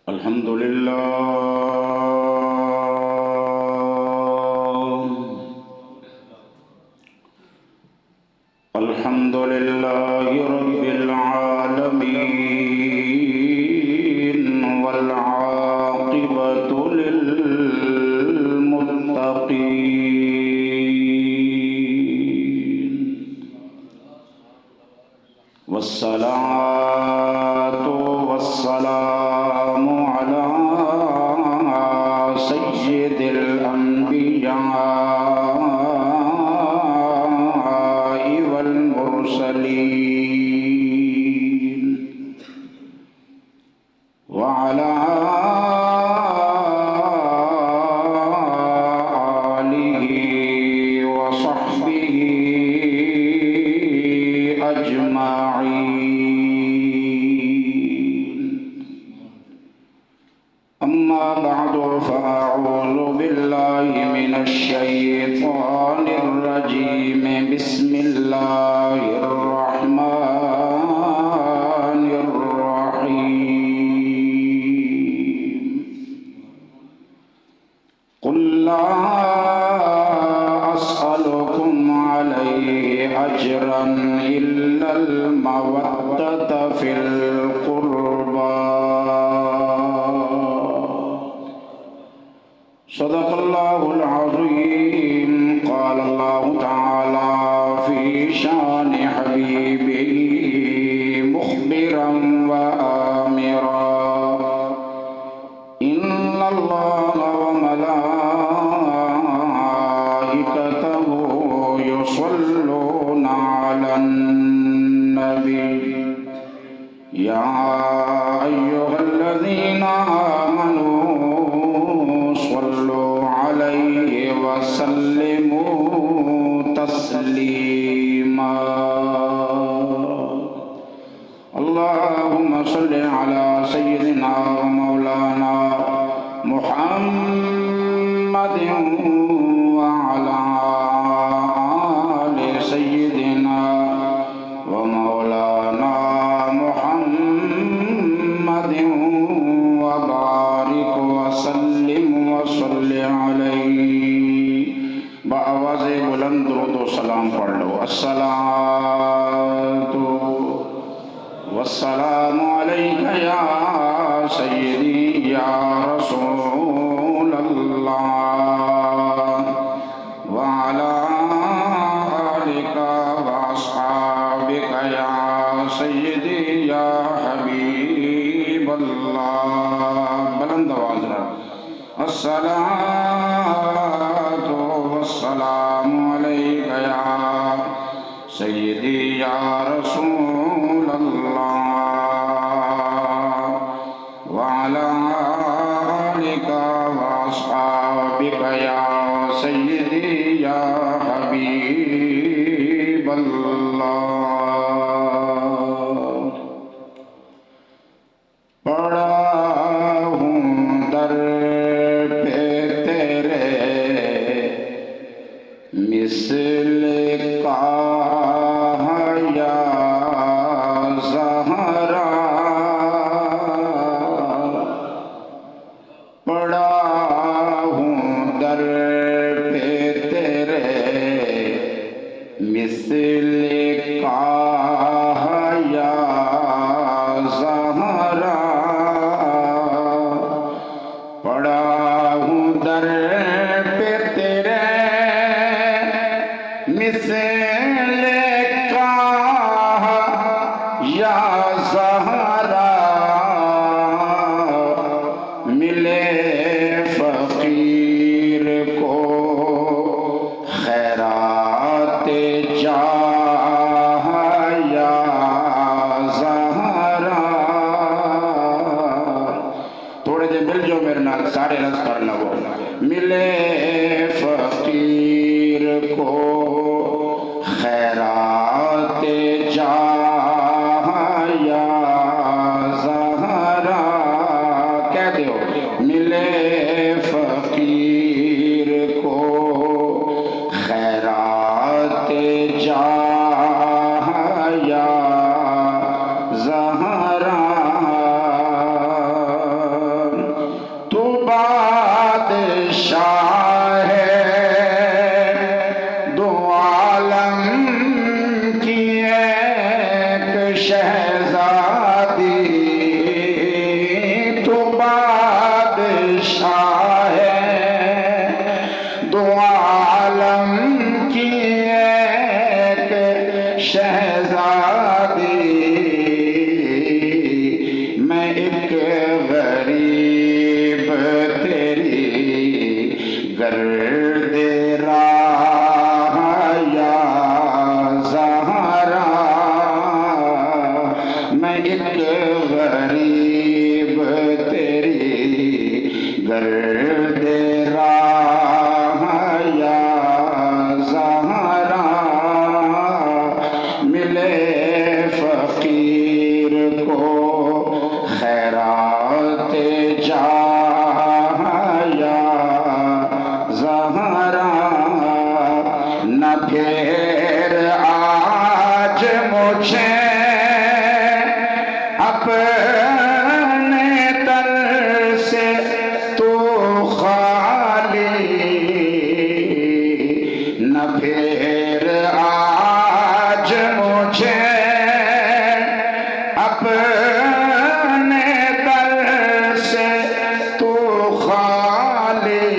الحمد لله رب العالمين والعاقبة للمتقين والصلاة والسلام على سيد الأنبياء والمرسلين وعلى آله وصحبه أجمعين. أما بعد فأعوذ بالله من الشيطان الرجيم. بسم الله الرحمن الرحيم. قل لا أسألكم عليه أجرا إلا المودة في القربى. صدق الله العظيم. قال الله تعالى في شان حبيبه مخبرا وآمرا: إن الله وملائكته يصلون على النبي يا أيها الذين آمنوا صلوا عليه وسلموا تسليما. اللهم صل على سيدنا ومولانا محمد وعلى آل سيدنا ومولانا محمد وبارك وسلم وصل عليه. بآواز بلند درود و سلام پڑھ لو. الصلاۃ والسلام علیک یا سیدی یا رسول اللہ وعلی آلک واصحابک یا سیدی یا حبیب اللہ. بلند آواز رہا. الصلاۃ والسلام علیک یا سیدی یا رسول اللہ وعلی آلک واصحابک یا سیدی یا حبیب اللہ. پڑا ہوں در پہ تیرے مثل کا یا زہرا، پڑا ہوں در پہ تیرے مثل کا یا زہرا، پڑا ہوں در پہ تیرے مثل کا یا زہرا، ملے فقیر کو خیرات جاہ یا زہرا. تھوڑے دے مل جو میرے نال سارے رس کر لو. ملے فقیر کو ایک غریب تیری گرد راہ یا زہرا، میں ایک غریب تیری گرد راہ یا زہرا، ملے فقیر کو خیرات جاہ یا زہرا، نہ پھر آج مجھے اپنے در سے تو خالی، نہ پھر آج مجھے اپنے در سے تو خالی،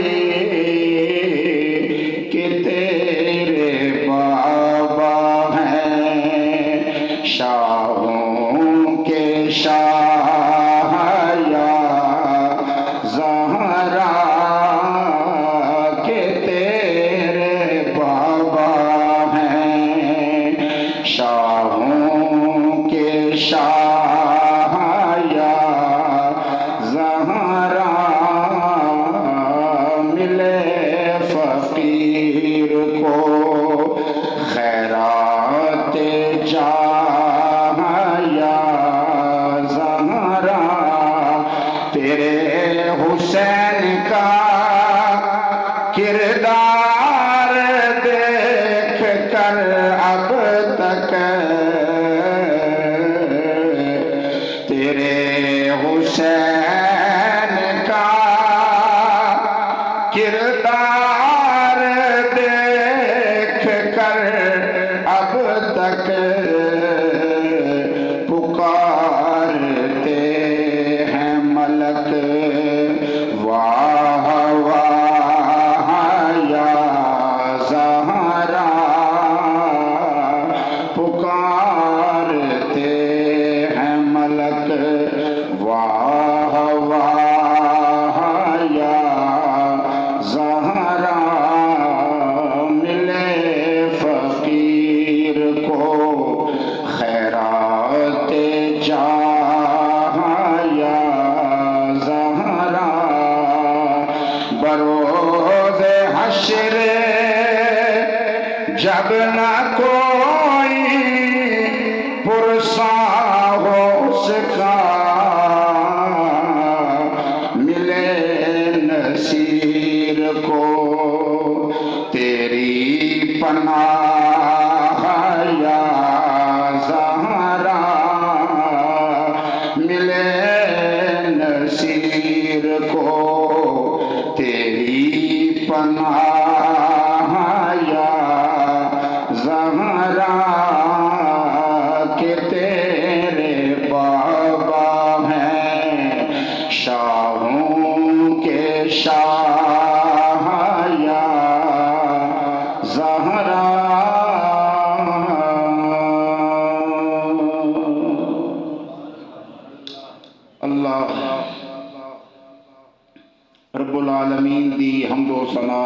کہ تیرے بابا ہیں شاہوں کے شاہ یا زہرا، کہ تیرے بابا ہیں شاہوں کے شاہ یا زہرا، ملے فقیر کو خیرات جاہ یا زہرا، تیرے حسین کا کردار دیکھ کر اب تک، تیرے حسین کا کردار دیکھ کر اب تک پکارتے ہیں ملک واہ واہ یا زہرا، پکارتے ہیں ملک واہ واہ یا زہرا، ملے فقیر کو خیرات جاہ یا زہرا، بروز حشر جب نہ کوئی پرساں ہو اس کا، ملے نصیر کو تیری پناہ یا زہرا، ملے نصیر کو تیری پناہ یا زہرا، کہ تیرے بابا ہیں شاہوں کے شاہ یا زہرا۔ اللہ رب العالمین دی حمد و ثنا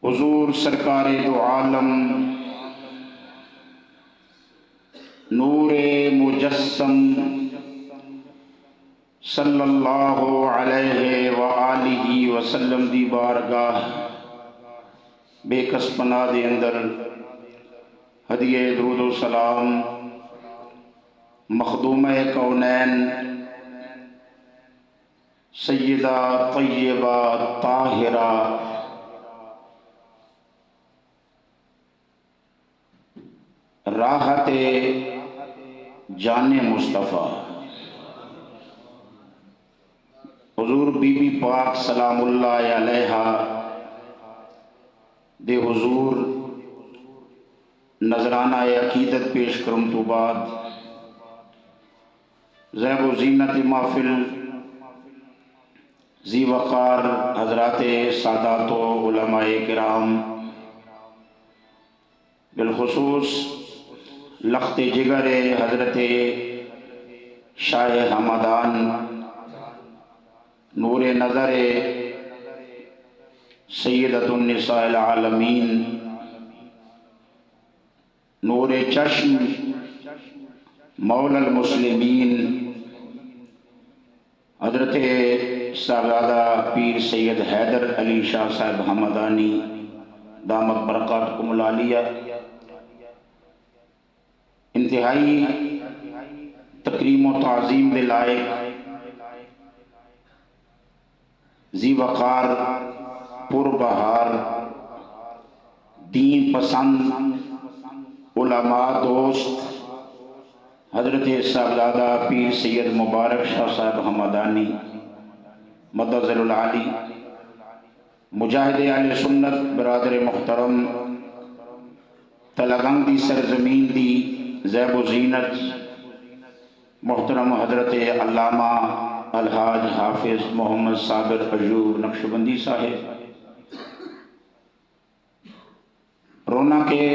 حضور سرکار دو عالم نور مجسم صلی اللہ علیہ وآلہ وسلم دی بارگاہ بے کس پناہ دے اندر ہدیہ درود و سلام مخدومہ کونین سیدہ طیبہ طاہرہ راحت جان مصطفیٰ حضور بی بی پاک سلام اللہ علیہا دے حضور نذرانہ عقیدت پیش کرم تو بعد زیب و زینت محفل ذی وقار حضرات سادات و علماء کرام، بالخصوص لخت جگر حضرت شاہ ہمدان، نور نظر سیدۃ النساء العالمین، نور چشم مولا المسلمین، حضرت صاحبزادہ پیر سید حیدر علی شاہ صاحب ہمدانی دامت برکاتکم العالیہ، انتہائی تکریم و تعظیم کے لائق، ذی وقار، پربہار، دین پسند علماء دوست حضرت صاحبزادہ پیر سید مبارک شاہ صاحب ہمدانی مدظ العالی، مجاہد اہل سنت برادر محترم، تلگنگ دی سرزمین دی زیب و زینت محترم حضرت علامہ الحاج حافظ محمد صابر ایوب نقشبندی صاحب، رونا کے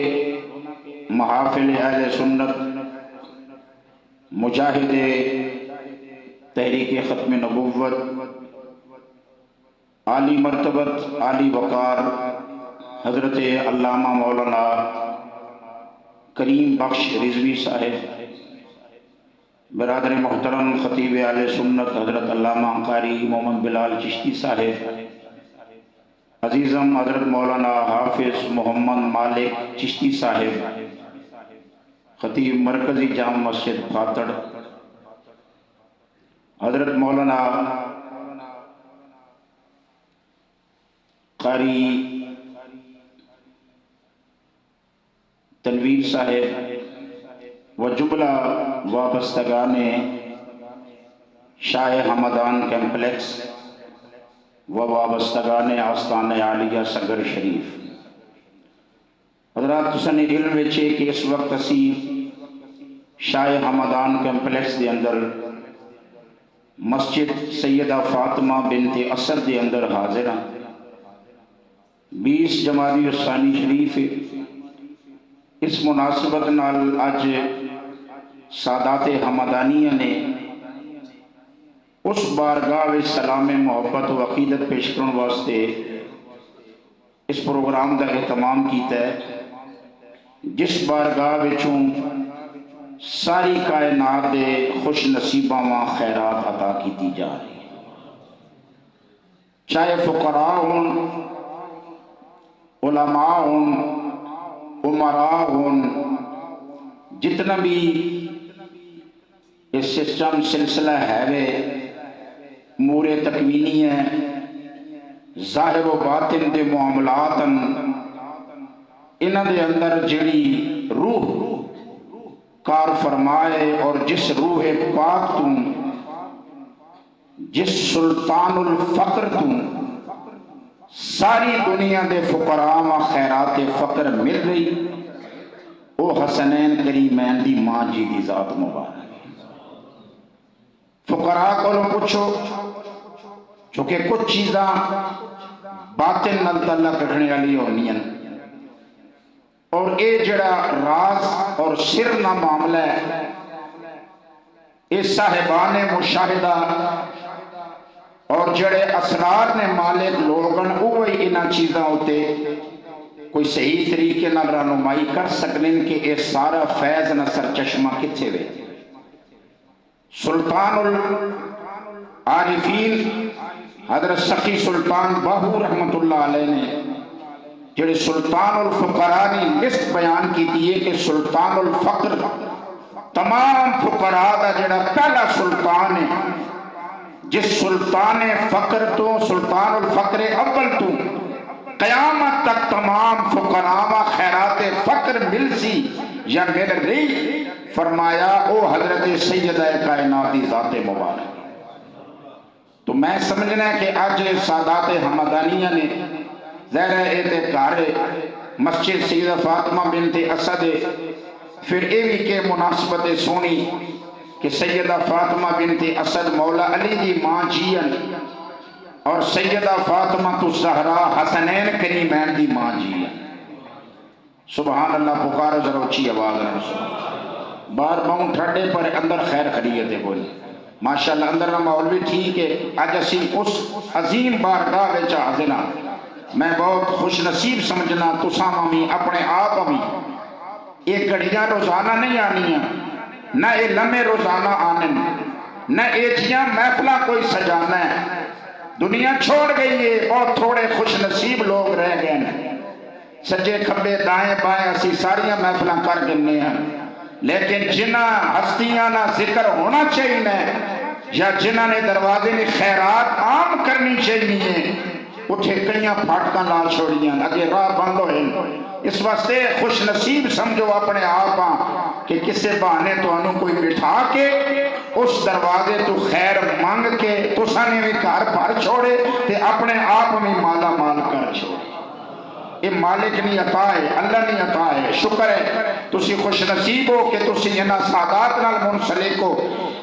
محافل اہل سنت، مجاہد تحریک ختم نبوت، عالی مرتبت عالی وقار حضرت علامہ مولانا کریم بخش رضوی صاحب، برادر محترم خطیب اہل سنت حضرت علامہ قاری محمد بلال چشتی صاحب، عزیزم حضرت مولانا حافظ محمد مالک چشتی صاحب، خطیب مرکزی جامع مسجد پھاتڑ، حضرت مولانا قاری تنویر صاحب و جملہ وابستگان شاہ ہمدان کمپلیکس و وابستگان آستان عالیہ سگر شریف، حضرات تساں علم وچے کہ اس وقت اسی شاہ ہمدان کمپلیکس دے اندر مسجد سیدہ فاطمہ بنت اسد دے اندر حاضر ہیں۔ 20 جمادی الثانی شریف اس مناسبت نال اج سادات ہمدانیہ نے اس بارگاہ وچ سلام محبت و عقیدت پیش کرن واسطے اس پروگرام کا اہتمام کیتا ہے، جس بارگاہ وچوں ساری کائنات دے خوش نصیباں و خیرات عطا کیتی جا رہی ہے، چاہے فقراء ہوں، علماء ہوں، امراء ہوں، جتنا بھی اس سسٹم سلسلہ ہے وے امور تکوینی ہے، ظاہر و باطن دے معاملات انہاں دے اندر جڑی روح کار فرمائے اور جس روح پاک تو جس سلطان الفقر تو ساری دنیا دے فقراء و خیرات فقر مل رہی، او حسنین کریمین دی ماں جی دی ذات مبارک۔ فقراء کو پوچھو چونکہ کچھ چیزاں باطن نال تعلق رکھنے والی ہونی ہیں، اور اے جڑا راز اور سر نہ معاملہ ہے، اے صاحبان مشاہدہ اور جڑے اسرار نے مالک لوگن اوہی انہاں چیزاں ہوتے کوئی صحیح طریقے نہ رہنمائی کر سکنے کہ اے سارا فیض نہ سرچشمہ کتھے وے۔ سلطان العارفین حضرت سخی سلطان باہو رحمت اللہ علیہ نے جڑے سلطان الفقراء نے لسٹ بیان کی دیئے کہ سلطان الفقر تمام فقراء دا جڑا پہلا سلطان ہے، جس سلطان فقر تو سلطان الفقر اول تو قیامت تک تمام فقراء و خیرات فقر مل سی یا مل رہی، فرمایا او حضرت سیدہ کائناتی ذات مبارک۔ تو میں سمجھنا ہے کہ آج سادات ہمدانیہ نے ظاہر اعتقار مسجد سیدہ فاطمہ بنت اسد، پھر اے بھی کہ مناسبت سونی کہ سیدہ فاطمہ بنت اسد مولا علی دی ماں جیئن اور سیدہ فاطمہ الزہراء حسنین کریمین دی ماں جیئن۔ سبحان اللہ، پکارو ذرا اچھی آواز ہے۔ بار باؤں ٹھڈے پر اندر خیر خریت ہے بولی ماشاءاللہ اندر نہ ماحول بھی ٹھیک ہے اج اسی اس عظیم بارگاہ وچ حاضر ہاں میں بہت خوش نصیب سمجھنا تساں بھی اپنے آپ بھی یہ گھڑیاں روزانہ نہیں آنیاں نہ یہ لمحے روزانہ آنے نہ یہ جیاں محفلہ کوئی سجانا ہے دنیا چھوڑ گئی ہے بہت تھوڑے خوش نصیب لوگ رہ گئے ہیں سجے کھبے دائیں بائیں اسی ساریاں محفلہ کر گنے ہیں لیکن جنہ ہستیاں نہ ذکر ہونا چاہیے یا جنہ نے دروازے نے خیرات عام کرنی چاہیے اٹھے کئیاں پھاٹکاں لا چھوڑیاں اگے راہ بند ہوئے اس واسطے خوش نصیب سمجھو اپنے آپ کہ کسے بہانے تو انہوں کوئی بٹھا کے اس دروازے تو خیر مانگ کے تو سانے بھی گھر بھر چھوڑے تے اپنے آپ میں مالا مال کر چھوڑے یہ مالک نہیں عطا ہے اللہ نہیں عطا ہے شکر ہے تسی خوش نصیب ہو کہ تسی انہا سادات نال منسلک ہو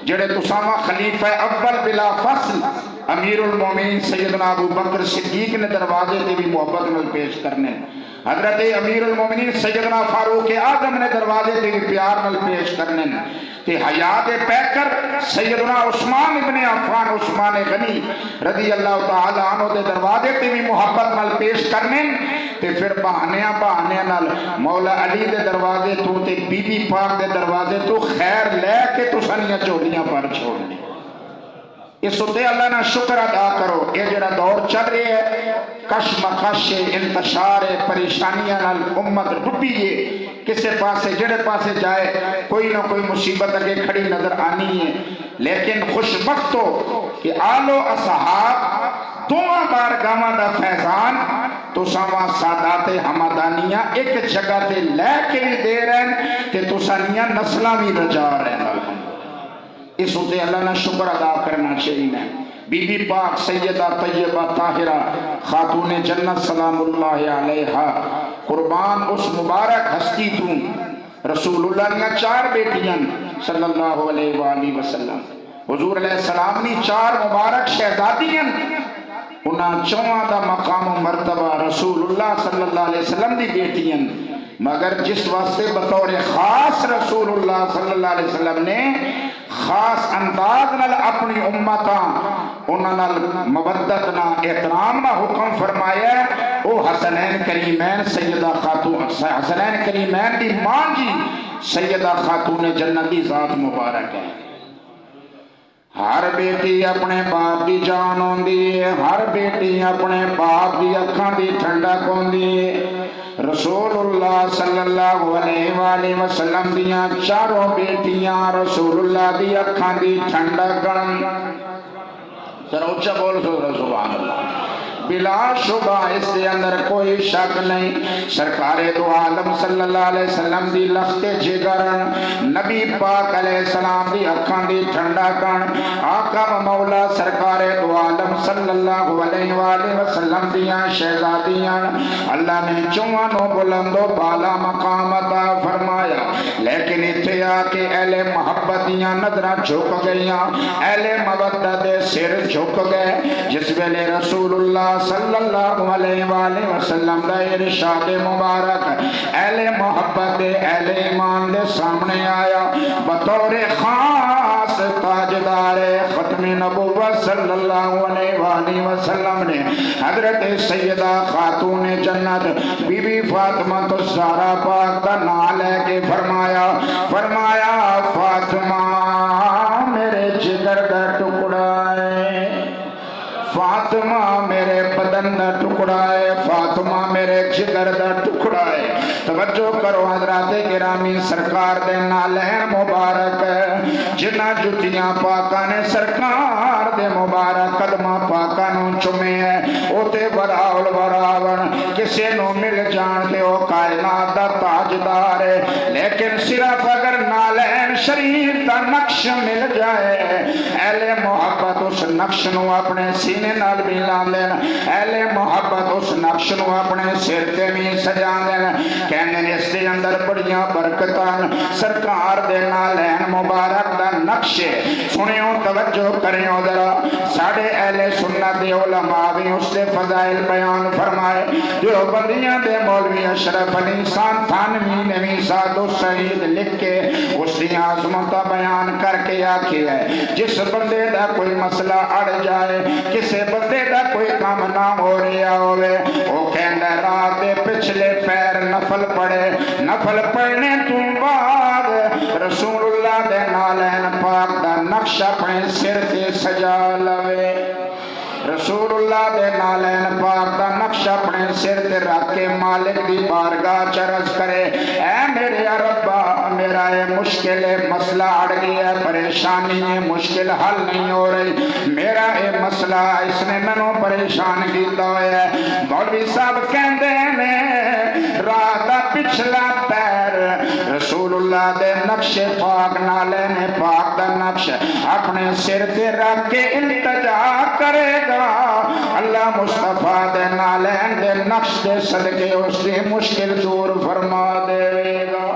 جڑے تسامہ خلیفہ اول بلا فصل امیر المومنین سیدنا ابو بکر صدیق نے دروازے تے بھی محبت نال پیش کرنے حضرت امیر المومنین سیدنا فاروق اعظم نے دروازے تے بھی پیار نال پیش کرنے کہ حیات پیکر سیدنا عثمان ابن عفان عثمان غنی رضی اللہ تعالیٰ عنہ دے دروازے تے بھی محبت نال پیش کرنے تے پھر بہانے نال مولا علی دے دروازے تو تے بی بی پاک دے دروازے تو خیر لے کے تو سنیاں چولیاں پر چھوڑنے اس ہوتے اللہ نہ شکر ادا کرو یہ جڑا دور چل رہے ہے کش مکش انتشار پریشانیاں نال امت ڈبی ہے کسے پاسے جڑے پاسے جائے کوئی نہ کوئی مصیبت اگے کھڑی نظر آنی ہے لیکن خوش بخت ہو کہ آل و اصحاب دونوں بارگاہاں دا فیضان تو ساواں سادات ہمدانیاں ایک جگہ تے لے کے بھی دے رہے تے تو سانیاں نسلاں بھی رجا رہے ہیں اس ہوتے اللہ نے شکر ادا کرنا چاہیے بی بی پاک سیدہ طیبہ طاہرہ خاتون جنت سلام اللہ علیہا قربان اس مبارک ہستی تو رسول اللہ نے 4 بیٹیاں صلی اللہ علیہ وآلہ وسلم حضور علیہ السلام نے 4 مبارک شہزادیاں انہاں 4 دا مقام و مرتبہ رسول اللہ صلی اللہ علیہ وسلم دی بیٹیاں مگر جس واسطے بطور خاص رسول اللہ صلی اللہ علیہ وسلم نے خاص انداز نال اپنی امتاں انہاں نال مودت نہ احترام نہ حکم فرمایا او حسنین کریمین سیدہ خاتون حسنین کریمین دی ماں جی سیدہ خاتون جنت دی ذات مبارک ہے ہر بیٹی اپنے باپ دی جان ہوندی ہے ہر بیٹی اپنے باپ دی اکھاں دی ٹھنڈک ہوندی ہے رسول اللہ صلی اللہ علیہ وآلہ وسلم دیاں 4 بیٹیاں رسول اللہ دی اکھاں دی ٹھنڈک ذرا اونچا بول سبحان اللہ بلا شبہ اس کے اندر کوئی شک نہیں سرکار دو عالم صلی اللہ علیہ وسلم دی لخت جگر نبی پاک علیہ السلام دی اکھاں دی ٹھنڈا کن آقا و مولا سرکار دو عالم صلی اللہ علیہ وآلہ وسلم دیاں شہزادیاں اللہ نے چوانوں بلند و بالا مقام عطا فرمایا لیکن اتھے آکے اہل محبت دیاں نظرہ جھک گئیاں اہل مودت دے سر جھک گئے جس ویلے رسول اللہ صلی اللہ علیہ وآلہ وسلم دا ارشاد مبارک اہل محبت اہل ایمان دے سامنے آیا بطور خاص تاجدار ختم نبوت صلی اللہ علیہ وآلہ وسلم نے حضرت سیدہ خاتون جنت بی بی فاطمہ الزہرا پاک دا نام لے کے فرمایا فاطمہ میرے جگر دا ٹکڑا ہے فاطمہ میرے بدن دا ٹکڑا ہے فاطمہ میرے جگر دا ٹکڑا ہے توجہ کرو حضرات گرامی سرکار دے نالین مبارک جنہ جتیاں پاکاں نے سرکار دے مبارک قدمہ پاکاں نو چمے ہیں او تے براول براون کسے نو مل جان کے او کائنات دا تاجدار ہے لیکن صرف اگر نالین شریف دا نقش مل جائے اہل محبت اس نقش نو اپنے سینے نال بھی لان دینا اہل محبت اس نقش نو اپنے سر تے بھی سجان دینا کہنے اس دے اندر بڑیاں برکتاں سرکار دے نالین مبارک دا نقش سنیو توجہ کریو ذرا ساڑھے اہل سنت علماء بھی اس سے فضائل بیان فرمائے جو بندیاں دے مولوی اشرف علی سان تھانوی نوی سعد و سعید لکھ کے اس دی عظمتہ بیان کر کے آکھی ہے جس بندے دا کوئی مسئلہ اڑ جائے کسے بندے دا کوئی کام نہ ہو رہا ہوئے وہ کہندہ رات دے پچھلے پیر نفل پڑے نفل پڑھنے تو بعد رسول اللہ دے نالین پاک دا نقش اپنے سر تے سجا لوے رسول اللہ دے نالین پاک دا نقش اپنے سر تے رکھ کے مالک دی بارگاہ چرز کرے اے میرے ربا میرا یہ مشکل مسئلہ اڑ گیا ہے پریشانی ہے مشکل حل نہیں ہو رہی میرا یہ مسئلہ اس نے منو پریشان کیتا ہے مولوی صاحب کہندے نے رات دا پچھلا پیر رسول اللہ دے نقش پاک نالین پاک دا نقش اپنے سر تے رکھ کے التجا کرے گا اللہ مصطفیٰ دے نالین دے نقش دے صدقے اس دی مشکل دور فرما دے گا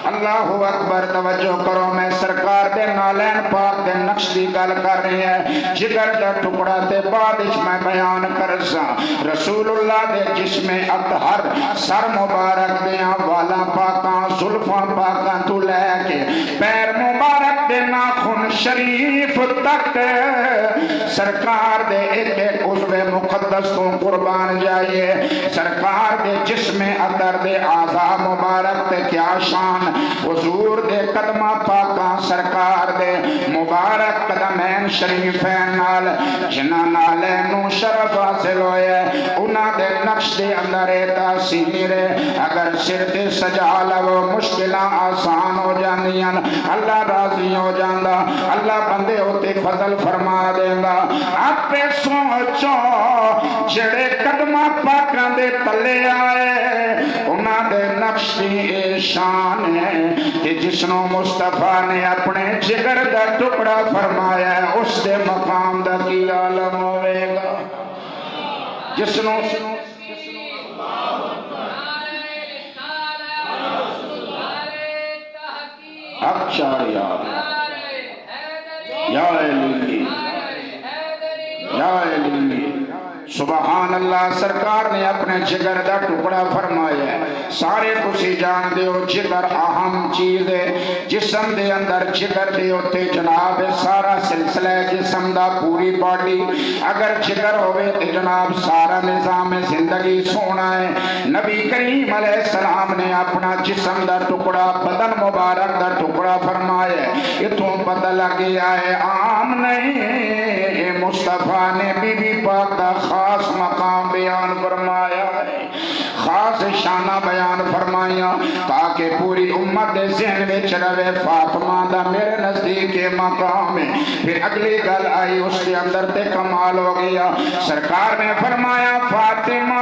اللہ اکبر توجہ کرو میں سرکار دے نالین پاک دے نقش دی گل کر رہی ہے جگر دا ٹکڑا تے بعد اس میں بیان کرسا رسول اللہ دے جسم اطہر سر مبارک دیاں والا پاکاں زلفاں پاکاں تو لے کے پیر مبارک دے ناخن شریف تک سرکار دے ایک ایک عضو مقدس تو قربان جائیے سرکار دے جسم اطہر دے اعضاء مبارک تے کیا شان حضور دے قدمہ پاکاں سرکار دے مبارک قدمین شریفین نال جنہ نالینوں شرف حاصل ہوئے انہاں دے نقش دے اندر تاثیر اگر سر دے سجا لو مشکلہ آسان ہو جاندیاں اللہ راضی ہو جاندہ اللہ بندے ہوتے فضل فرما دیندہ آپ پہ سوچو جڑے قدمہ پاکاں دے تلے آئے انہاں دے نقش دی شان ہے کہ جسنو مصطفیٰ نے اپنے جگر دا ٹکڑا فرمایا ہے اس دے مقام دا کی عالم ہوئے گا جسنو اکشار یا علی یا علی سبحان اللہ سرکار نے اپنے جگر دا ٹکڑا فرمایا ہے سارے تسی جان دے ہو جگر اہم چیز ہے جسم دے اندر جگر دے ہوتے جناب سارا سلسلہ جسم دا پوری باڈی اگر جگر ہوئے تو جناب سارا نظام زندگی سونا ہے نبی کریم علیہ السلام نے اپنا جسم دا ٹکڑا بدن مبارک دا ٹکڑا فرمایا ہے اتوں پتہ لگ گیا ہے عام نہیں مصطفیٰ نے بی بی پاک دا خاص مقام بیان فرمایا ہے خاص شانہ بیان فرمایا تاکہ پوری امت دے ذہن میں چروے فاطمہ دا میرے نزدیک کے مقام ہے پھر اگلی گل آئی اس کے اندر تے کمال ہو گیا سرکار نے فرمایا فاطمہ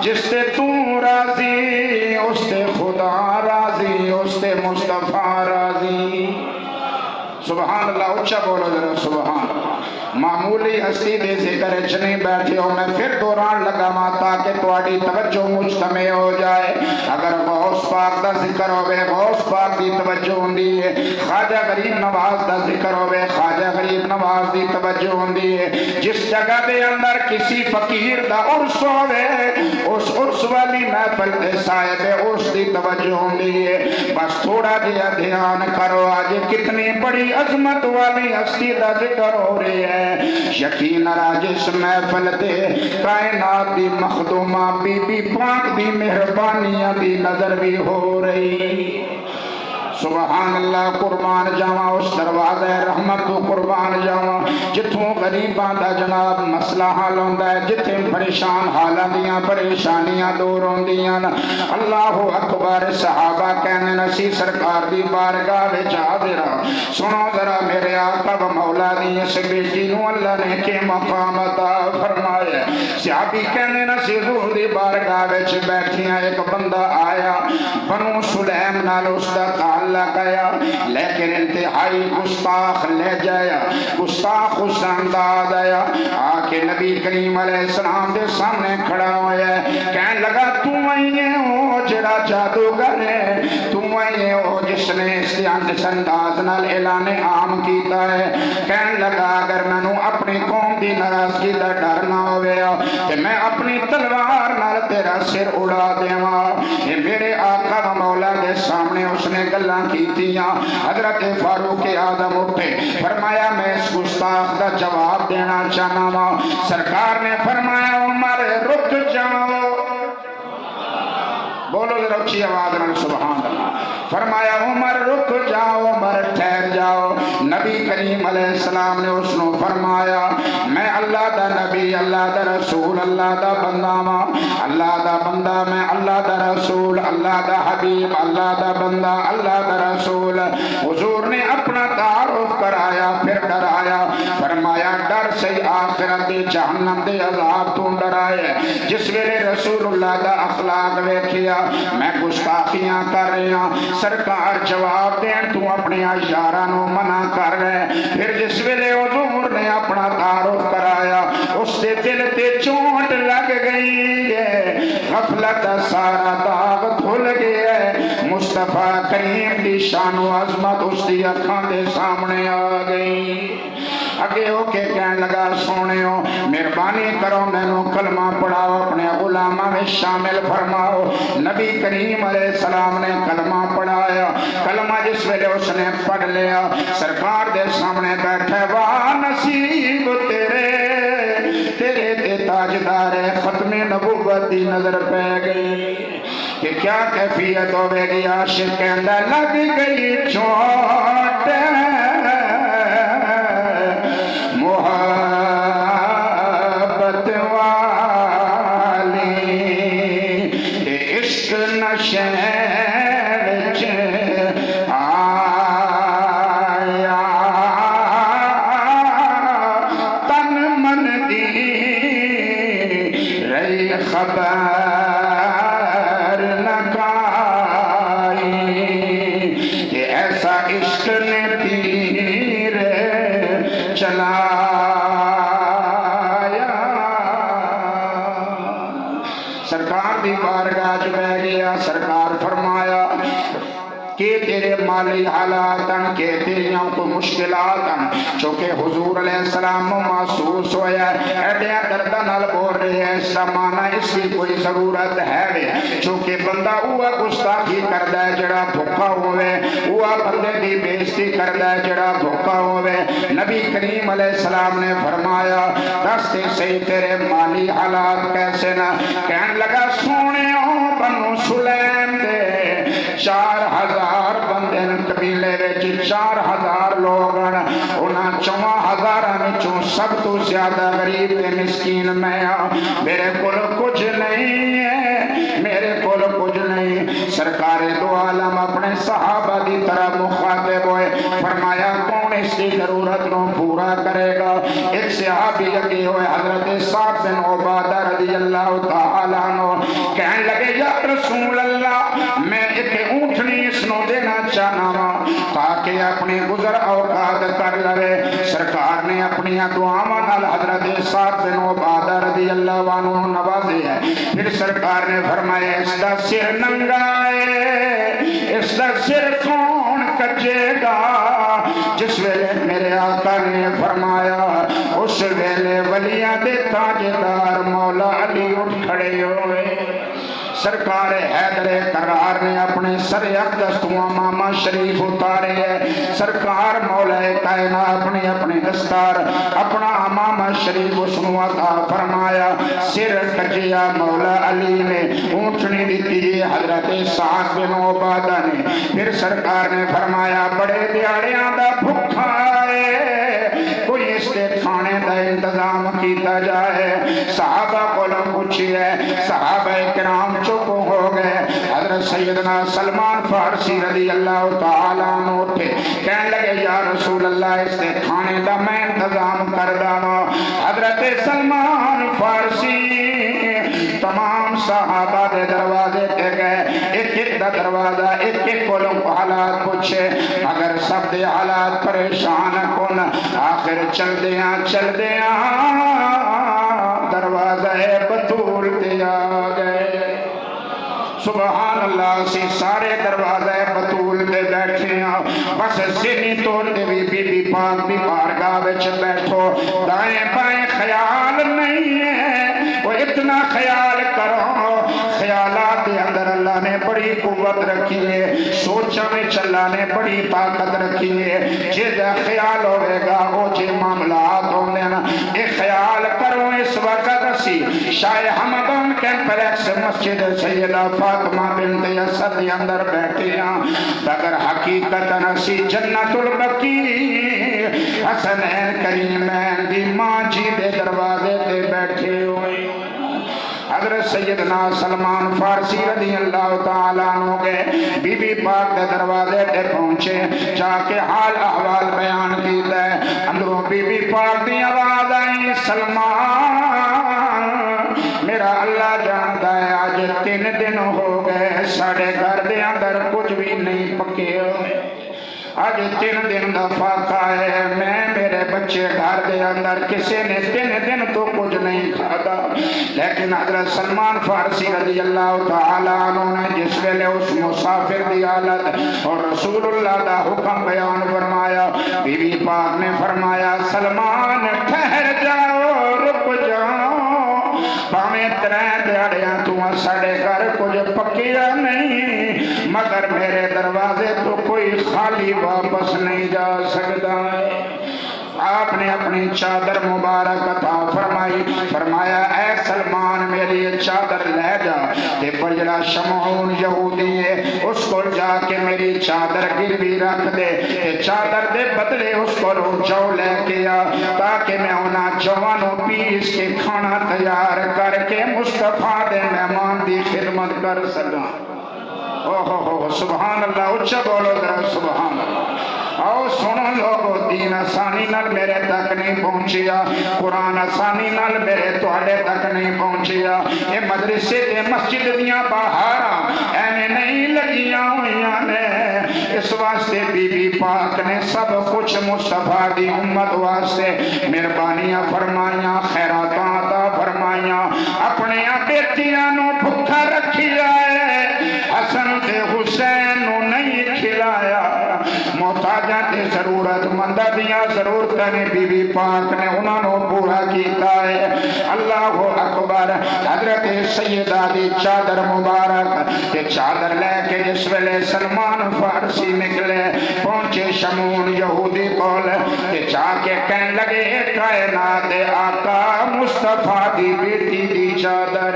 جس تے تو راضی اس تے خدا راضی اس تے مصطفیٰ راضی سبحان اللہ اچھا بولو ذرا سبحان اللہ معمولی ہستی دے ذکر چنی بیٹھے ہو میں پھر دوران لگا ماں تاکہ تواڈی توجہ مجتمع ہو جائے اگر غوث پاک دا ذکر ہوئے غوث پاک دی توجہ ہوندی ہے خواجہ غریب نواز دا ذکر ہوئے خواجہ غریب نواز دی توجہ ہوندی ہے جس جگہ دے اندر کسی فقیر دا عرص ہوئے اس عرص والی محفل دے صاحب عرص دی توجہ ہوندی ہے بس تھوڑا جیا دھیان کرو آج کتنی بڑی عظمت والی ہستی دا ذکر ہو رہی ہے یقین راجس محفل دے کائنات دی مخدومہ بی بی پاک دی مہربانیاں دی نظر بھی ہو رہی سبحان اللہ قربان جاواں اس دروازہ رحمت کو قربان جاواں جتھوں غریباں دا جناب مسئلہ حل ہوندا ہے جتھے پریشان حالاں دیاں پریشانیاں دور ہوندیاں اللہ اکبر صحابہ کہنے نسی سرکار دی بارگاہ وچ حاضر سنو ذرا میرے آقا و مولا دی اس بیٹی نو اللہ نے کہ مقام عطا فرمایا صحابی کہنے نسی حضور دی بارگاہ وچ بیٹھیاں ایک بندہ آیا بنو سلیم نال اس دا اللہ کہا لیکن انتہائی گستاخ لے جایا گستاخ اس انداز آیا آکے نبی کریم علیہ السلام دے سامنے کھڑا ہویا ہے کہنے لگا تو آئیے ہو جڑا جادوگر ہے تو فرمائے ہو جس نے اس انداز نال اعلان عام کیتا ہے کہن لگا اگر میں اپنی قوم دی ناراضگی دا ڈر نہ ہویا تے میں اپنی تلوار نال تیرا سر اڑا دیواں یہ میرے آقا و مولا دے سامنے اس نے گلاں کیتیاں حضرت فاروق اعظم اٹھے فرمایا میں اس گستاخ دا جواب دینا چاہنا وا سرکار نے فرمایا عمر رک جاؤ بولو ذرا اچھی آواز میں سبحان اللہ فرمایا عمر رک جاؤ عمر ٹھہر جاؤ نبی کریم علیہ السلام نے اس نے فرمایا میں اللہ دا نبی اللہ دا رسول اللہ دا بندہ ماں اللہ دا بندہ میں اللہ دا رسول اللہ دا حبیب اللہ دا بندہ اللہ دا رسول حضور نے اپنا تعارف کرایا پھر ڈرایا فرمایا ڈر سے آخرت جہنم دے عذاب تو ڈرائے جس ویلے رسول اللہ دا اخلاق ویکھیا میں گستاخیاں کر رہا سرکار جواب دین تو اپنے یارانو منع کر رہے پھر جس ویلے حضور نے اپنا تعارف کرایا اس دے دل تے چونٹ لگ گئی ہے غفلت سارا داغ دھل گیا ہے مصطفیٰ کریم دی شان و عظمت اس دی اکھاں دے سامنے آ گئی اگے ہو کے کہنے لگا سونے ہو مہربانی کرو میں نو کلمہ پڑھاؤ اپنے غلامہ میں شامل فرماؤ نبی کریم علیہ السلام نے کلمہ پڑھایا کلمہ جس ویلے اس نے پڑھ لیا سرکار دے سامنے بیٹھے واہ نصیب تیرے تے تاجدار ختم نبوت دی نظر پہ گئی کہ کیا کیفیت ہوئے گی عاشق کے اندر لگ گئی چوٹ محبت والی عشق نشے وچ آیا تن من دی رہی خبر لگائی کہ ایسا عشق نے تیر چلایا سرکار دی بارگاہ چ بیٹھ گیا سرکار فرمایا کہ تیرے مالی حالاتن کہ تیریاں کو مشکلاتن چونکہ حضور علیہ السلام محسوس ہویا ایڈیاں دردہ نال بول رہے ہیں اس کا معنی اس کی کوئی ضرورت ہے چونکہ بندہ ہوا گستاخی کردہ ہے جڑا بھوکا ہوئے ہوا بندے دی بےزتی کردہ ہے جڑا بھوکا ہوئے نبی کریم علیہ السلام نے فرمایا دستے سے تیرے مالی حالات کیسے نہ کہنے لگا سونے بنو سلیم دے 4000 بندے قبیلے وچ 4000 لوگ انہاں 4000 وچوں سب تو زیادہ غریب تے مسکین میں میرے کول کچھ نہیں ہے میرے کول کچھ نہیں سرکار دو عالم اپنے صحابہ دی طرح مخاطب ہوئے فرمایا کون اس کی ضرورت نو پورا کرے گا ایک صحابی لگے ہوئے حضرت سعد بن عبادہ رضی اللہ تعالیٰ عنہ کہنے لگے یا رسول اللہ میں ایک اونٹنی اس نو دینا چاہنا وا تاکہ اپنی گزر اوقات کر لے سرکار نے اپنی دعاواں نال حضرت سعد بن عبادہ رضی اللہ عنہ نوازے ہے پھر سرکار نے فرمایا اس دا سر ننگا ہے اس دا سر کون کجے گا جس ویلے میرے آقا نے فرمایا اس ویلے ولیاں دے تاجدار مولا علی اٹھ کھڑے ہوئے سرکار حیدر کرار نے اپنے سر اقدس تو امامہ شریف اتارے ہے سرکار مولا کائنہ اپنی دستار اپنا امامہ شریف اس نے عطا فرمایا سر کجیا مولا علی نے اونٹنی دیتی حضرت سعد بن عبادہ نے پھر سرکار نے فرمایا بڑے دیاڑیاں دا بھکھا ہے کوئی اس کے کھانے دا انتظام کیتا جائے صحابہ کو پوچھی ہے صحابہ کرام چپ ہو گئے حضرت سیدنا سلمان فارسی رضی اللہ تعالیٰ عنہ اٹھے کہنے لگے یا رسول اللہ اس کے کھانے دا میں انتظام کر دانا حضرت سلمان فارسی تمام صحابہ دے دروازے تے گئے ایک ایک دا دروازہ ایک ایک کولوں کو حالات پوچھے اگر سب دے حالات پریشان کن آخر چل دیاں دروازہ بطول تے آ گئے سبحان اللہ سی سارے دروازہ بطول بس سینی توڑ دے بی بی پاک بھی بارگاہ وچ بیٹھو دائیں بائیں خیال نہیں ہے وہ اتنا خیال کرو خیالات دے اندر اللہ نے بڑی قوت رکھی ہے سوچا میں اللہ نے بڑی طاقت رکھی ہے جیدہ خیال ہوئے گا وہ جی معاملات ہونے نا ایک خیال کرو اس وقت اسی شاہ حمدان کیمپلیکس مسجد سیدہ فاطمہ بنت اسد کے اندر بیٹھے ہیں اگر حقیقت اسی جنت البقیع حسنین کریمین دی ماں جی دے دروازے تے بیٹھے ہوئے حضرت سیدنا سلمان فارسی رضی اللہ تعالیٰ عنہ کے بی بی پاک دے دروازے تے پہنچے جا کے حال احوال بیان کیتا ہے اندروں بی بی پاک دی آواز آئی سلمان میرا اللہ جانتا ہے آج 3 دن ہو گئے ساڑھے گھر دے اندر کچھ بھی نہیں پکے ہوئے آج 3 دن دا فاقہ ہے میں میرے بچے گھر دے اندر کسی نے 3 دن تو کچھ نہیں کھادا لیکن حضرت سلمان فارسی رضی اللہ تعالیٰ عنہ نے جس ویلے اس مسافر دی حالت اور رسول اللہ دا حکم بیان فرمایا بی بی پاک نے فرمایا سلمان ٹھہر جاؤ رک جاؤ باویں 3 دیاڑیاں تو ساڑھے گھر کچھ پکیا نہیں مگر میرے دروازے تو کوئی خالی واپس نہیں جا سکتا ہے آپ نے اپنی چادر مبارک عطا فرمائی فرمایا اے سلمان میری چادر لے جا تے پر جڑا شمعون یہودی ہے اس کو جا کے میری چادر گروی رکھ دے تے چادر دے بدلے اس کو جو لے کے آ تاکہ میں انہاں جوانوں پیس کے کھانا تیار کر کے مصطفیٰ دے مہمان دی خدمت کر سکاں سبحان اللہ اچھا بولو ذرا سبحان اللہ آؤ سنو لوگو دین آسانی نال میرے تک نہیں پہنچیا قرآن آسانی نال میرے توڑے تک نہیں پہنچیا یہ مدرسے دے مسجد دیاں باہارا اینے نہیں لگیاں ہویاں نے اس واسطے بی بی پاک نے سب کچھ مصطفیٰ دی امت واسطے مہربانیاں فرمائیاں خیراتاں عطا فرمائیاں اپنے بیٹیاں نو بھکھا رکھی جائے حسن تے حسین نو نہیں کھلایا محتاجاں تے ضرورت مندہ دیاں ضرورتیں نے بی بی پاک نے انہوں نے پورا کیتا ہے اللہ اکبر حضرت سیدہ دی چادر مبارک تے چادر لے کے جس ویلے سلمان فارسی نکلے پہنچے شمعون یہودی کول تے جا کے کہنے لگے کائنات آقا مصطفیٰ دی بیٹی دی چادر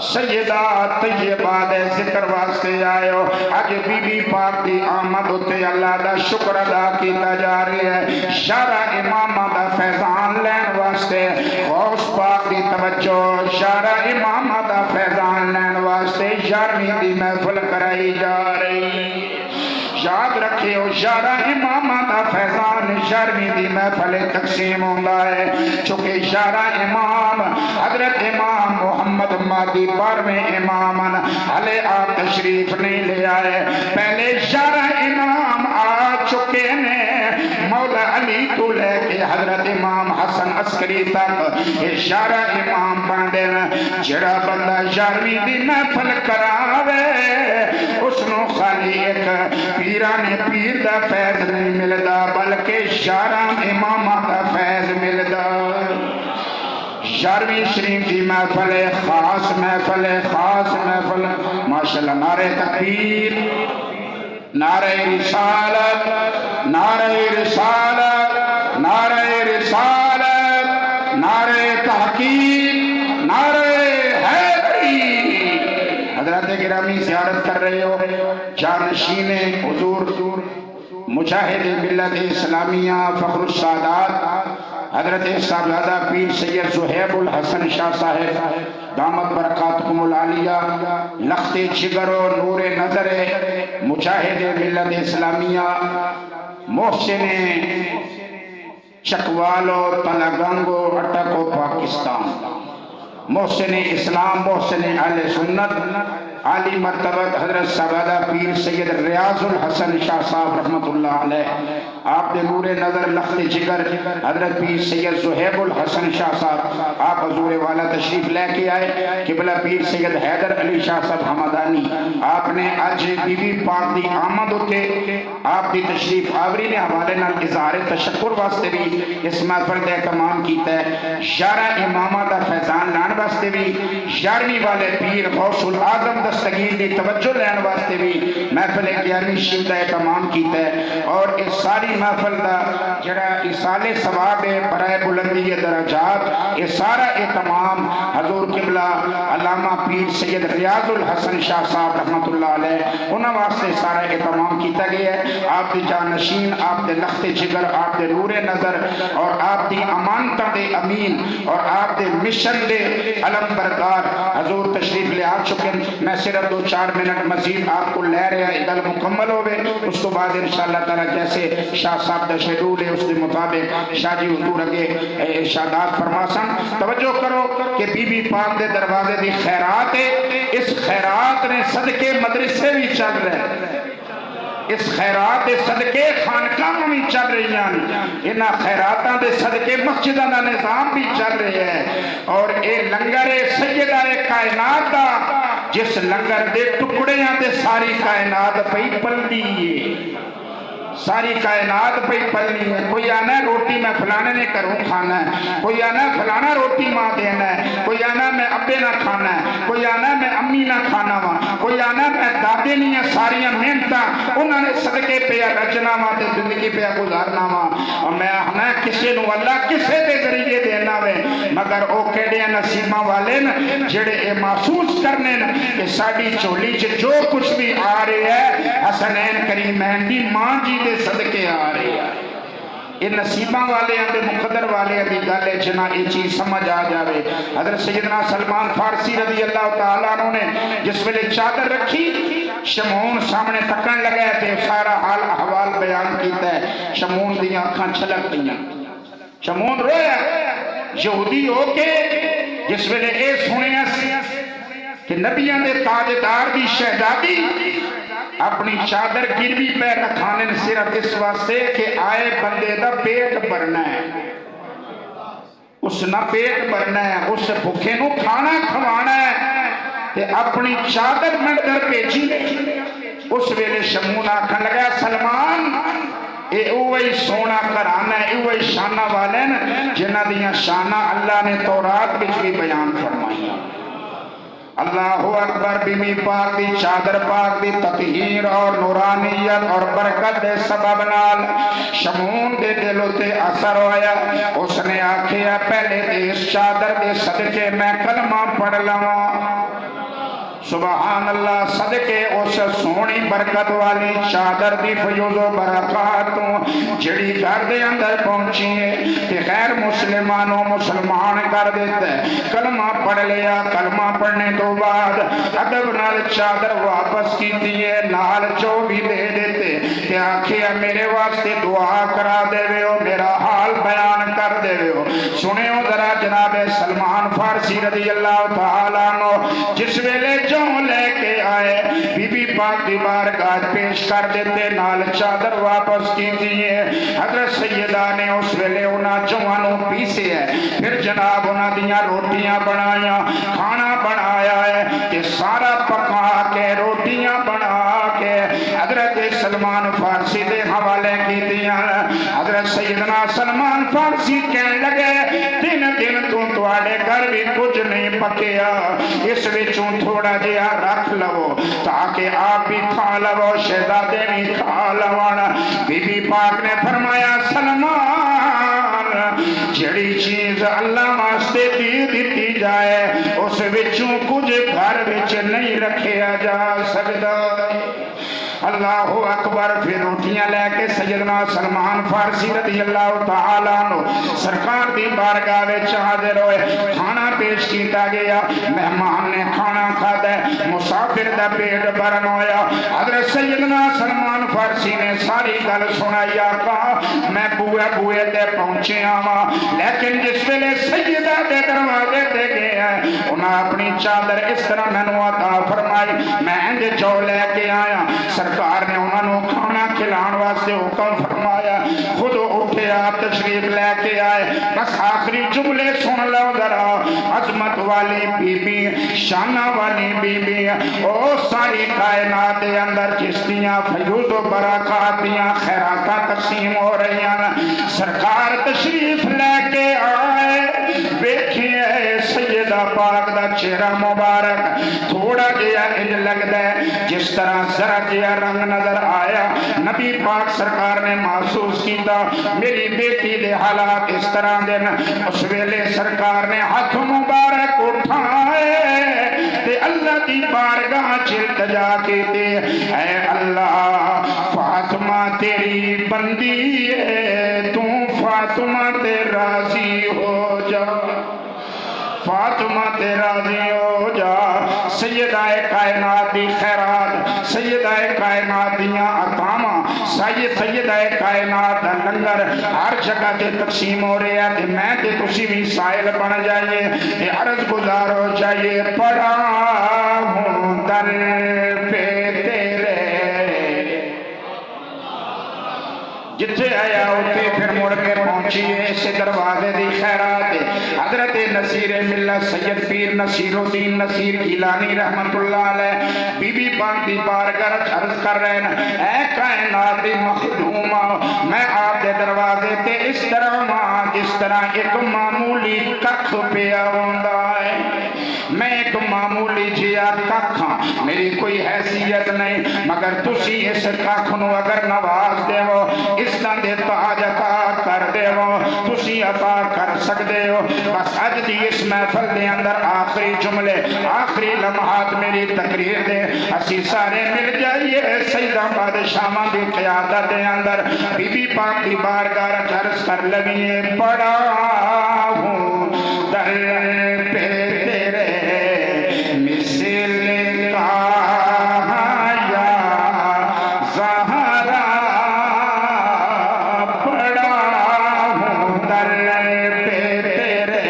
سیدہ طیبہ دے ذکر واسطے آئے ہو آج بی بی پاک دی آمد ہوتے اللہ دا شکر ادا کیتا جا رہی ہے شارع امامہ دا فیضان لین واسطے غوث پاک دی توجہ شارع امامہ دا فیضان لین واسطے 11ویں دی محفل کرائی جا رہی یاد رکھے ہو شارع امامہ دا فیضان 11ویں دی محفل تقسیم ہوندہ ہے چونکہ شارع امام حضرت امام محمد مہدی 12ویں امامن حلے آپ تشریف نہیں لے آئے پہلے شارع امام آ چکے نے مولا علی تو لے کے حضرت امام حسن عسکری تک شارع امام بندے جڑا بندہ 11ویں دی محفل کراوے اس نو خالی ایک پیران پیر دا فیض نہیں ملدا بلکہ شارع امامہ دا فیض ملدا 11ویں شریف دی محفل خاص محفل ماشاءاللہ نعرہ تکبیر نعرہ رسالت نعرہ رسالت نعرہ رسالت نعرہ تحقیق نعرہ حیدری حضرات گرامی زیارت کر رہے ہو جانشین حضور مجاہد ملت اسلامیہ فخر السادات حضرت صاحبزادہ پیر سید زہیب الحسن شاہ صاحب دامت برکاتکم العالیہ لخت جگر و نور نظر مجاہد ملت اسلامیہ محسن چکوالو تلگنگو اٹکو پاکستان محسن اسلام محسن اہل سنت عالی مرتبت حضرت سابادہ پیر سید ریاض الحسن شاہ صاحب رحمت اللہ علیہ، آپ دے نور نظر لخت جگر حضرت پیر سید زہیب الحسن شاہ صاحب، آپ حضور والا تشریف لے کے آئے، قبلہ پیر سید حیدر علی شاہ صاحب حمدانی، آپ نے آج بی بی پاک دی آمد ہوتے آپ دی تشریف آوری نے حوالے نال اظہار تشکر واسطے بھی اس محفل دے اہتمام کیتا ہے، 11 امامہ دا فیضان لان واسطے بھی، 11ویں والے پیر غوث العظم دستگیر دی توجہ لین واسطے بھی محفل 11ویں شب دا اہتمام کیتا ہے، اور اس ساری محفل دا جڑا ایصال ثواب ہے برائے بلندی درجات، یہ سارا اہتمام حضور قبلہ علامہ پیر سید ریاض الحسن شاہ صاحب رحمت اللہ علیہ انہاں واسطے سارا اہتمام کیتا گیا ہے۔ آپ دی جانشین، آپ دے لخت جگر، آپ دے نور نظر اور آپ دی امانتہ دے امین اور آپ دے مشن دے علم بردار حضور تشریف لے آ چکے ہیں۔ میں صرف 2-4 منٹ مزید آپ کو لے رہا ہے، گل مکمل ہوئے، اس تو بعد انشاءاللہ تعالیٰ جیسے شاہ صاحب دا شیڈول ہے اس دے مطابق شاہ جی حضور اگے ارشادات فرماسن۔ توجہ کرو کہ بی بی پاک دے دروازے دی خیرات ہے، اس خیرات نے صدقے مدرسے بھی چل رہے ہیں، اس خیرات دے صدقے خانقاہ بھی چل رہی ہیں، انہاں خیراتاں دے صدقے مسجداں دا نظام بھی چل رہے ہیں، اور اے لنگر سیدہ کائنات دا جس لنگر دے ٹکڑیاں دے ساری کائنات پئی پلدی ہے، ساری کائنات پہ پلنی ہے۔ کوئی آنا ہے روٹی میں فلانے نے کروں کھانا ہے، کوئی آنا ہے فلانا روٹی ماں دینا ہے، کوئی آنا ہے میں ابے نہ کھانا ہے، کوئی آنا ہے میں امی نہ کھانا وا، کوئی آنا ہے میں دادے نہیں ہیں ساریاں محنتاں انہوں نے صدقے پہ رچنا وا تے زندگی پہ گزارنا وا، اور میں آنا ہے کسے نو اللہ کسے دے ذریعے دینا وے، مگر او کیڑے نصیباں والے ن جڑے اے محسوس کرنے ن کہ ساڈی چولی چ جو کچھ بھی آ رہے ہے حسنین کریمین دی ماں جی دے صدقے آ رہے ہیں۔ یہ نصیباں والے ہیں، مقدر والے ہیں، گل ہے جنا یہ چیز سمجھ آ جاوے۔ حضرت سیدنا سلمان فارسی رضی اللہ تعالیٰ عنہ نے جس ویلے چادر رکھی شمعون سامنے تکن لگا تے سارا حال احوال بیان کیتا ہے، شمعون دی آنکھاں چھلک گئیاں، شمعون رویا یہودی ہو کے جس ویلے اے سنیا کہ نبیاں دے تاجدار دی شہزادی اپنی چادر گروی پہ رکھانے صرف اس واسطے کہ آئے بندے دا پیٹ بھرنا ہے، اس نہ پیٹ بھرنا ہے، اس بھوکے نو کھانا کھوانا ہے، کہ اپنی چادر مندر پیچی اس ویلے شمعون آکھن لگا سلمان اے اوہی سونا کرانا ہے، اوہی شانہ والن جنہ دیاں شانہ اللہ نے تورات بچ بھی بیان فرمائی۔ اللہ اکبر، بی بی پاک دی چادر پاک دی تطہیر اور نورانیت اور برکت دے سبب نال شمعون دے دلوں تے اثر ہویا، اس نے آکھیا پہلے اس چادر دے صدقے میں کلمہ پڑھ لواں، سبحان اللہ، صدقے اس سونی برکت والی چادر دی فیوز و برکاتوں جڑی گھر دے اندر پہنچی ہے کہ غیر مسلمانوں مسلمان کر دیتے کلمہ پڑھ لیا، کلمہ پڑھنے تو بعد ادب نال چادر واپس کی دیئے، نال جو بھی دے دیتے کہ آکھیا میرے واسطے دعا کرا دے وے ہو، میرا حال بیان کر دے وے ہو۔ سنے ہو ذرا جناب سلمان فارسی رضی اللہ تعالیٰ عنہ جس ویلے جو لے کے آئے بی بی پاک دی بارگاہ پیش کر دیتے، نال چادر واپس کی دیئے، حضرت سیدہ نے اس ویلے انہاں جوانوں پیسے ہے، پھر جناب انہاں دیاں روٹیاں بنایا، کھانا بنایا ہے کہ سارا پکا کے روٹیاں بنا کے حضرت سلمان فارسی دے حوالے کی دیاں۔ حضرت سیدنا سلمان فارسی کہنے لگے 3 دن تو آڑے گھر بھی کچھ نہیں پکیا، اس وچوں تھوڑا جیا رکھ لو تاکہ آپ بھی کھا لو، شہزادے بھی کھا لوانا۔ بی بی پاک نے فرمایا سلمان جڑی چیز اللہ واسطے دیتی جائے اس وچوں کچھ گھر وچ نہیں رکھیا جا سکتا۔ اللہ اکبر. پھر روٹیاں لے کے سیدنا سلمان فارسی رضی اللہ تعالیٰ عنہ سرکار دی بارگاہ وچ حاضر ہوئے. کھانا پیش کیتا گیا, مہمان نے کھانا کھادا, مسافر دا پیٹ بھرن ہویا. حضرت سیدنا سلمان فارسی نے ساری گل سنائی. آقا میں بوئے بوئے تے پہنچے آواں, لیکن جس ویلے سیدہ دے دروازے تے گیا انہاں اپنی چادر اس طرح مینوں عطا فرمائی, میں انج جو لے کے آیا. سرکار نے انہاں نوں کھانا کھلانے واسطے حکم فرمایا, خود اٹھیا تشریف لے کے آئے. بس آخری جملے سن لو ذرا. عظمت والی بی بی, شانہ والی بی بی, او ساری کائنات دے اندر جس دیاں فیوز و برکات دیاں خیراتاں تقسیم ہو رہی ہیں, سرکار تشریف لے کے آئے. ویکھیے سیدہ پاک دا چہرہ مبارک تھوڑا جہا انج لگدا ہے جس طرح ذرا جہا رنگ نظر آیا. نبی پاک سرکار نے محسوس کیتا میری بیٹی دے حالات اس طرح دے. اس ویلے سرکار نے ہاتھ مبارک اٹھائے تے اللہ دی بارگاہ چ التجا کیتی, اے اللہ فاطمہ تیری بندی ہے, تو فاطمہ تے راضی ہو جا, فاطمہ تے راضی ہو جا. سیدہ کائنات دی خیرات, سیدہ کائنات دیاں عطاواں, سیدہ کائنات دا لنگر ہر جگہ تے تقسیم ہو رہا ہے. میں تے تسی بھی سائل بن جائیے, تے عرض گزار ہو جائیے. پڑا ہوں در پہ تیرے, جتھے آیا اٹھے پھر مڑ کے پہنچیے اسے دروازے دی خیرات. حضرت نصیر ملت سید پیر نصیر الدین نصیر گیلانی رحمت اللہ علیہ بی بی پاک دی بارگاہ عرض کر رہے ہیں, اے کائنات دی مخدومہ, میں آپ دے دروازے تے اس طرح ماں جس طرح ایک معمولی ککھ پیا ہوندا ہے. میں ایک معمولی جیا ککھ ہاں, میری کوئی حیثیت نہیں, مگر تسی اس ککھ نو اگر نواز دے ہو, اس طرح دے تاج عطا کر دے ہو, تسی عطا کر سکتے ہو. بس اج دی اس محفل دے اندر آخری جملے, آخری لمحات میری تقریر دے اسی سارے مل جائیے سیدہ بادشاہاں دی قیادت دے اندر بی بی پاک دی بارگاہ عرض کر لگیے. پڑا ہوں در پہ تیرے مثل کا یا زہرا, پڑا ہوں در پہ تیرے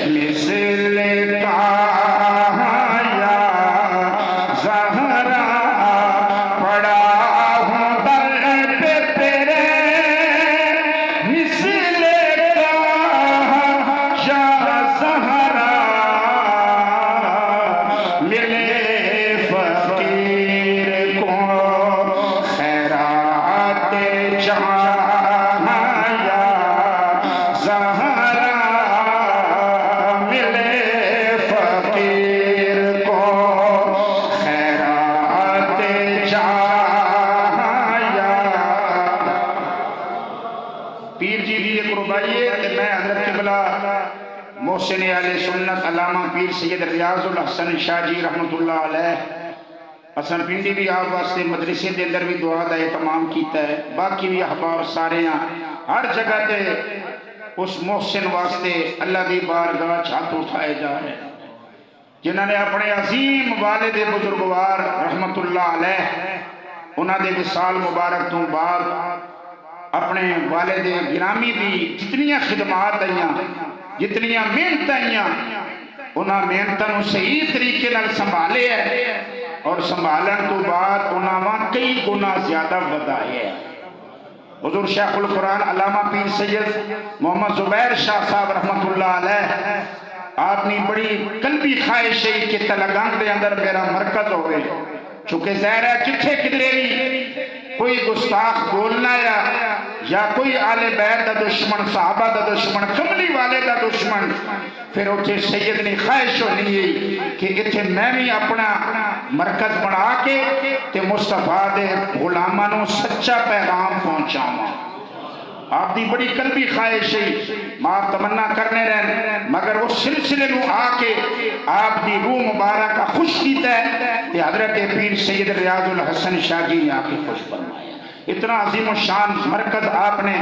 مثل کا یا زہرا, پڑا ہوں در پہ تیرے مثل کا یا زہرا. ملے فقیر کو خیرات جہاں یا زہرا, ملے فقیر کو خیرات جہاں یا. پیر جی بھی ایک ربائی ہے کہ میں حضرت قبلہ محسن علیہ سنت علامہ پیر سید ریاض الحسن شاہ جی رحمت اللہ علیہ حسن پنڈی بھی آپ واسطے مدرسے دے اندر بھی دعا دا اہتمام کیتا ہے. باقی بھی احباب سارے ہیں ہر جگہ تے اس محسن واسطے اللہ دی بارگاہ ہاتھ اٹھائے جا رہے ہیں, جنہوں نے اپنے عظیم والد بزرگوار رحمت اللہ علیہ انہوں نے وصال مبارک تو بعد اپنے والد گرامی دی جتنیاں خدمات آئیاں, جتنیاں محنت آئیاں, انہاں محنتوں صحیح طریقے نال سنبھالے ہے, اور سنبھالن تو بعد انہاں کئی گنا زیادہ بدائے ہے. حضور شیخ القرآن علامہ پیر سید محمد زبیر شاہ صاحب رحمت اللہ علیہ آپ نے بڑی قلبی خواہش ہے کہ تلنگانگ دے اندر میرا مرکز ہوئے, چونکہ ظاہر ہے جتھے کدھرے بھی کوئی گستاخ بولنا یا کوئی آل بیت دا دشمن, صحابہ دا دشمن, کملی والے دا دشمن, پھر اتھے سید نے خواہش ہونی ہے کہ اتھے میں بھی اپنا مرکز بنا کے تے مصطفیٰ دے غلامانوں سچا پیغام پہنچاؤں. آپ دی بڑی قلبی خواہش ہے ماں تمنا کرنے رہن مگر وہ سلسلے نو آ کے آپ دی روح مبارکہ خوش کیتا ہے کہ حضرت پیر سید ریاض الحسن شاہ جی نے آپ کی خوش فرمایا۔ اتنا عظیم و شان مرکز آپ نے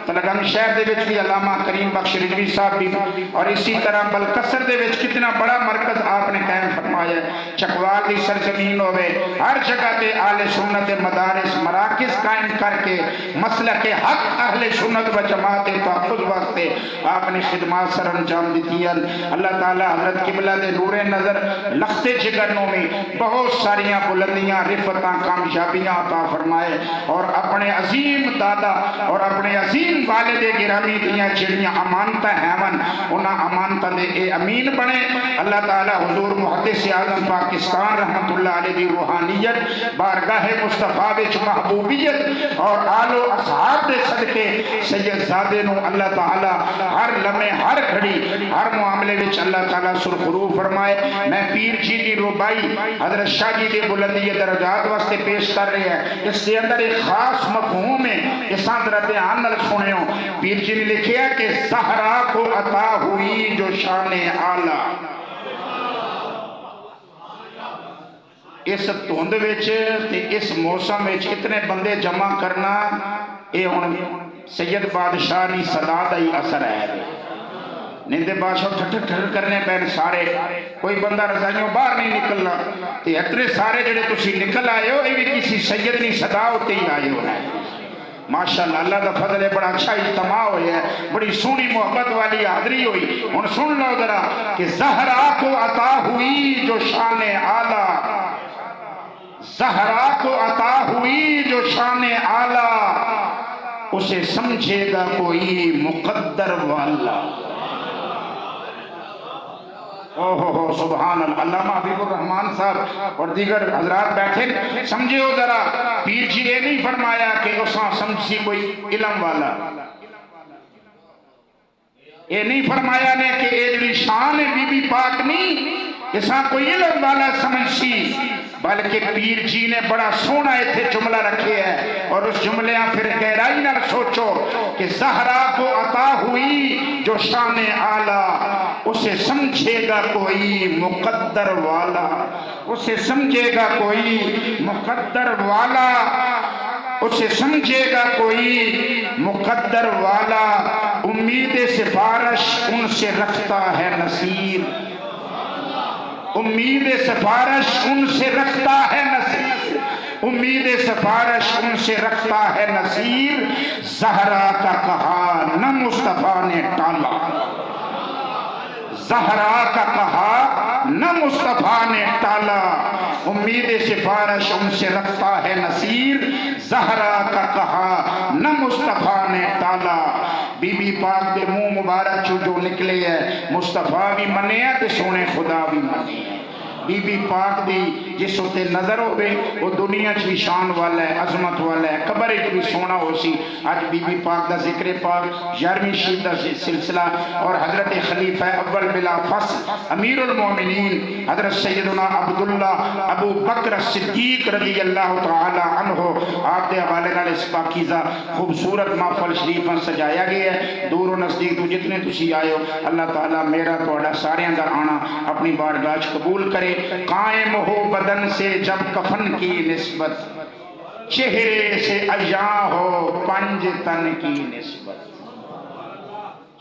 تلگنگ شہر دے وچ بھی علامہ کریم بخش رضوی صاحب بھی اور اسی طرح بلکسر دے وچ کتنا بڑا مرکز آپ نے قائم فرمایا ہے۔ چکوال دی سرزمین ہوئے ہر جگہ تے اہل سنت مدارس مراکز قائم کر کے مسلک حق اہل سنت و جماعت تحفظ واسطے آپ نے خدمات سر انجام دیتی ہے۔ اللہ تعالی حضرت قبلہ دے نور نظر لخت جگرنوں میں بہت ساریاں بلندیاں رفتاں کامیابیاں عطا فرمائے اور اپنے عظیم دادا اور اپنے عظیم والد گرامی دیاں جڑیاں امانتہ ہیون انہاں امانتہ دے اے امین بنے۔ اللہ تعالی حضور محدث اعظم پاکستان رحمت اللہ علیہ دی روحانیت بارگاہ مصطفیٰ وچ محبوبیت اور آل و اصحاب دے صدقے سید زادے نو اللہ تعالی ہر لمحے ہر گھڑی ہر معاملے وچ اللہ تعالی سرخرو فرمائے۔ میں پیر جی دی روبائی حضرت شاہ جی دے بلندی درجات واسطے پیش کر رہے ہیں۔ اس کے اندر ایک خاص مفہوم ہے اس اندر دھیان نال سنیو۔ پیر جی نے لکھیا کہ زہرا کو عطا ہوئی جو شان اعلی۔ اس دھند وچ تے اس موسم وچ اتنے بندے جمع کرنا اے ہن سید بادشاہ نی صدا دا ہی اثر ہے۔ نیندے بادشاہ ٹھٹر ٹھٹر کرنے پین سارے کوئی بندہ رضائیوں باہر نہیں نکلنا تے اتنے سارے جڑے تسی نکل آئے ہو یہ بھی کسی سید نی صدا ہوتے ہی آئے ہو رہے ہیں۔ ماشاءاللہ اللہ دا فضل ہے بڑا اچھا اجتماع ہوئی ہے بڑی سونی محبت والی حاضری ہوئی۔ ان سن لو ذرا کہ زہرا کو عطا ہوئی جو شان اعلی، زہرا کو عطا ہوئی جو شان اعلی، اسے سمجھے گا کوئی مقدر والا۔ سبحان اللہ۔ علامہ حبیب الرحمن صاحب اور دیگر حضرات بیٹھے سمجھے ہو ذرا پیر جی یہ نہیں فرمایا کہ اساں سمجھی کوئی علم والا، یہ نہیں فرمایا نے کہ اے جڑی شان بی بی پاک نہیں اساں کوئی علم والا سمجھی، بلکہ پیر جی نے بڑا سونا ایتھے جملہ رکھے ہے اور اس جملے پھر گہرائی نہ سوچو کہ زہرا کو عطا ہوئی جو شان اعلی، اسے سمجھے گا کوئی مقدر والا، اسے سمجھے گا کوئی مقدر والا، اسے سمجھے گا کوئی مقدر والا، امید سفارش ان سے رکھتا ہے نصیر، امید سفارش ان سے رکھتا ہے نصیر، امید سفارش ان سے رکھتا ہے نصیر، زہرا کا کہا نہ مصطفیٰ نے ٹالا، زہرا کا کہا نہ مصطفیٰ نے ٹالا، امید سفارش ان سے رکھتا ہے نصیر، زہرا کا کہا نہ مصطفیٰ نے ٹالا۔ بی بی پاک دے منہ مبارک جو نکلے ہے مصطفیٰ بھی منے ہے تے سونے خدا بھی منے ہے۔ بی بی پاک دی جس ہوتے نظر ہوئے وہ دنیا چی شان والا ہے، عظمت والا ہے، قبر ایک بھی سونا ہو سی۔ آج بی بی پاک دا ذکر پاک 11ویں شریف دا سلسلہ اور حضرت خلیفہ اول بلا فصل امیر المومنین حضرت سیدنا عبداللہ ابو بکر صدیق رضی اللہ تعالی عنہ آپ دے حوالے نال اس پاکیزہ خوبصورت محفل شریفاں سجایا گیا ہے۔ دور و نزدیک تو جتنے تسی آئے ہو اللہ تعالیٰ میرا توڑا سارے اندر آنا اپنی بارگاہ قبول کرے۔ قائم ہو بدن سے جب کفن کی نسبت، چہرے سے عیاں ہو پنج تن کی نسبت۔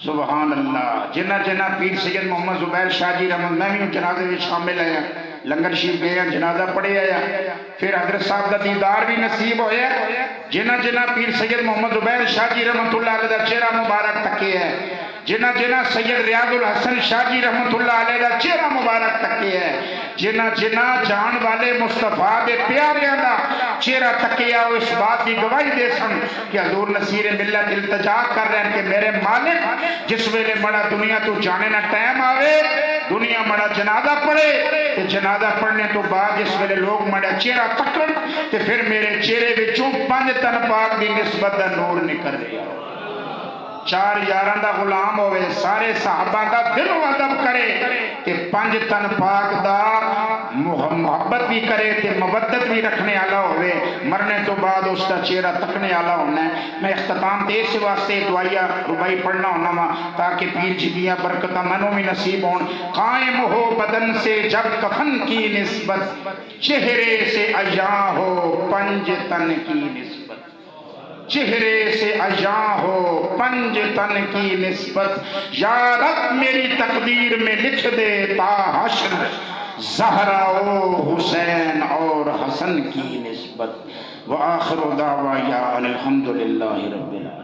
سبحان اللہ۔ جنہ جنہ پیر سید محمد زبیر شاہ جی رحمت، میں بھی جنازے میں شامل آیا، لنگر شریف گئے جنازہ پڑھے آیا، پھر حضرت صاحب کا دیدار بھی نصیب ہویا۔ جنہ جنہ پیر سید محمد زبیر شاہ جی رحمت اللہ علیہ دا چہرہ مبارک تکے ہے، جنہ جنہ سید ریاض الحسن شاہ جی رحمت اللہ علیہ دا چہرہ مبارک تکے ہے، جنہ جنہ جان والے مصطفیٰ دے پیاریاں دا چہرہ تکے ہے، اس بات کی گواہی دے سن کہ حضور نصیر ملت التجا کر رہے ہیں کہ میرے مالک جس ویلے مڑا دنیا تو جانے نہ ٹائم آوے، دنیا مڑا جنازہ پڑھے، تے جنازہ پڑھنے تو بعد جس ویلے لوگ مڑا چہرہ تکن تے پھر میرے چہرے وچوں 5 تن پاک دی نسبت دا نور نکل رہا۔ چار یاراں دا غلام ہوئے سارے صحابہ دا دل و ادب کرے کہ پنج تن پاک دا محبت بھی کرے تے مودت بھی رکھنے والا ہوئے مرنے تو بعد اس کا چہرہ تکنے والا ہونا ہے. میں اختتام تے اس واسطے دعائیہ ربائی پڑھنا ہونا وا تاکہ پیر جبیاں برکتہ منوں بھی نصیب ہون. قائم ہو بدن سے جب کفن کی نسبت چہرے سے عیاں ہو پنج تن کی نسبت چہرے سے عیاں ہو پنج تن کی نسبت. یا رب میری تقدیر میں لکھ دے تا حشر زہرا و حسین اور حسن کی نسبت. وآخر دعوایا الحمدللہ رب العالمین.